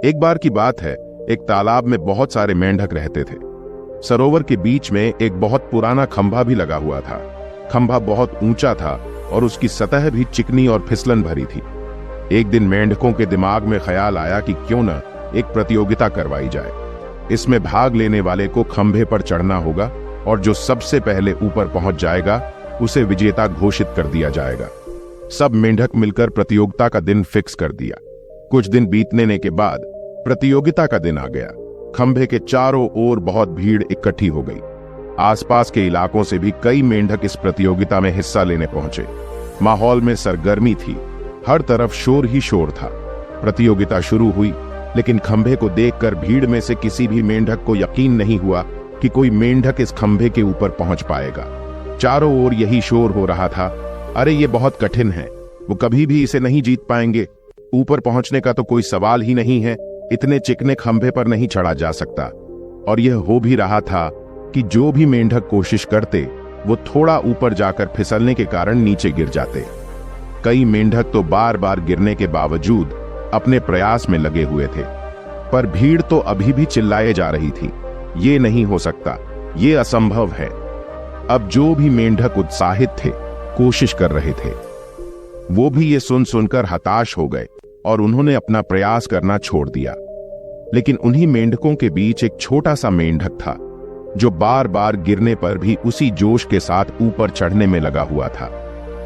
एक बार की बात है, एक तालाब में बहुत सारे मेंढक रहते थे। सरोवर के बीच में एक बहुत पुराना खंभा भी लगा हुआ था। खंभा बहुत ऊंचा था और उसकी सतह भी चिकनी और फिसलन भरी थी। एक दिन मेंढकों के दिमाग में ख्याल आया कि क्यों न एक प्रतियोगिता करवाई जाए। इसमें भाग लेने वाले को खंभे पर चढ़ना होगा और जो सबसे पहले ऊपर पहुंच जाएगा उसे विजेता घोषित कर दिया जाएगा। सब मेंढक मिलकर प्रतियोगिता का दिन फिक्स कर दिया। कुछ दिन बीतने के बाद प्रतियोगिता का दिन आ गया। खंभे के चारों ओर बहुत भीड़ इकट्ठी हो गई। आसपास के इलाकों से भी कई मेंढक इस प्रतियोगिता में हिस्सा लेने पहुंचे। माहौल में सरगर्मी थी, हर तरफ शोर ही शोर था। प्रतियोगिता शुरू हुई, लेकिन खंभे को देखकर भीड़ में से किसी भी मेंढक को यकीन नहीं हुआ कि कोई मेंढक इस खंभे के ऊपर पहुंच पाएगा। चारों ओर यही शोर हो रहा था, अरे ये बहुत कठिन है, वो कभी भी इसे नहीं जीत पाएंगे। ऊपर पहुंचने का तो कोई सवाल ही नहीं है, इतने चिकने खंभे पर नहीं चढ़ा जा सकता। और यह हो भी रहा था कि जो भी मेंढक कोशिश करते वो थोड़ा ऊपर जाकर फिसलने के कारण नीचे गिर जाते। कई मेंढक तो बार बार गिरने के बावजूद अपने प्रयास में लगे हुए थे, पर भीड़ तो अभी भी चिल्लाए जा रही थी, ये नहीं हो सकता, ये असंभव है। अब जो भी मेंढक उत्साहित थे, कोशिश कर रहे थे, वो भी ये सुन सुनकर हताश हो गए और उन्होंने अपना प्रयास करना छोड़ दिया। लेकिन उन्हीं मेंढकों के बीच एक छोटा सा मेंढक था जो बार बार गिरने पर भी उसी जोश के साथ ऊपर चढ़ने में लगा हुआ था।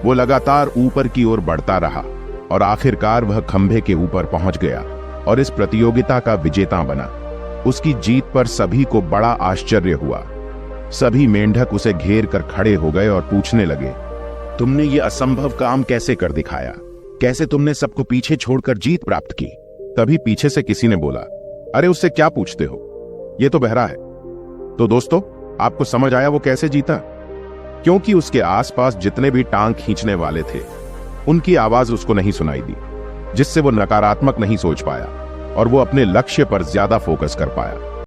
वो लगातार ऊपर की ओर बढ़ता रहा और आखिरकार वह खंभे के ऊपर पहुंच गया और इस प्रतियोगिता का विजेता बना। उसकी जीत पर सभी को बड़ा आश्चर्य हुआ। सभी मेंढक उसे घेर कर खड़े हो गए और पूछने लगे, तुमने ये असंभव काम कैसे कर दिखाया? कैसे तुमने सबको पीछे छोड़कर जीत प्राप्त की? तभी पीछे से किसी ने बोला, अरे उससे क्या पूछते हो, ये तो बहरा है। तो दोस्तों, आपको समझ आया वो कैसे जीता? क्योंकि उसके आसपास जितने भी टांग खींचने वाले थे, उनकी आवाज उसको नहीं सुनाई दी, जिससे वो नकारात्मक नहीं सोच पाया और वो अपने लक्ष्य पर ज्यादा फोकस कर पाया।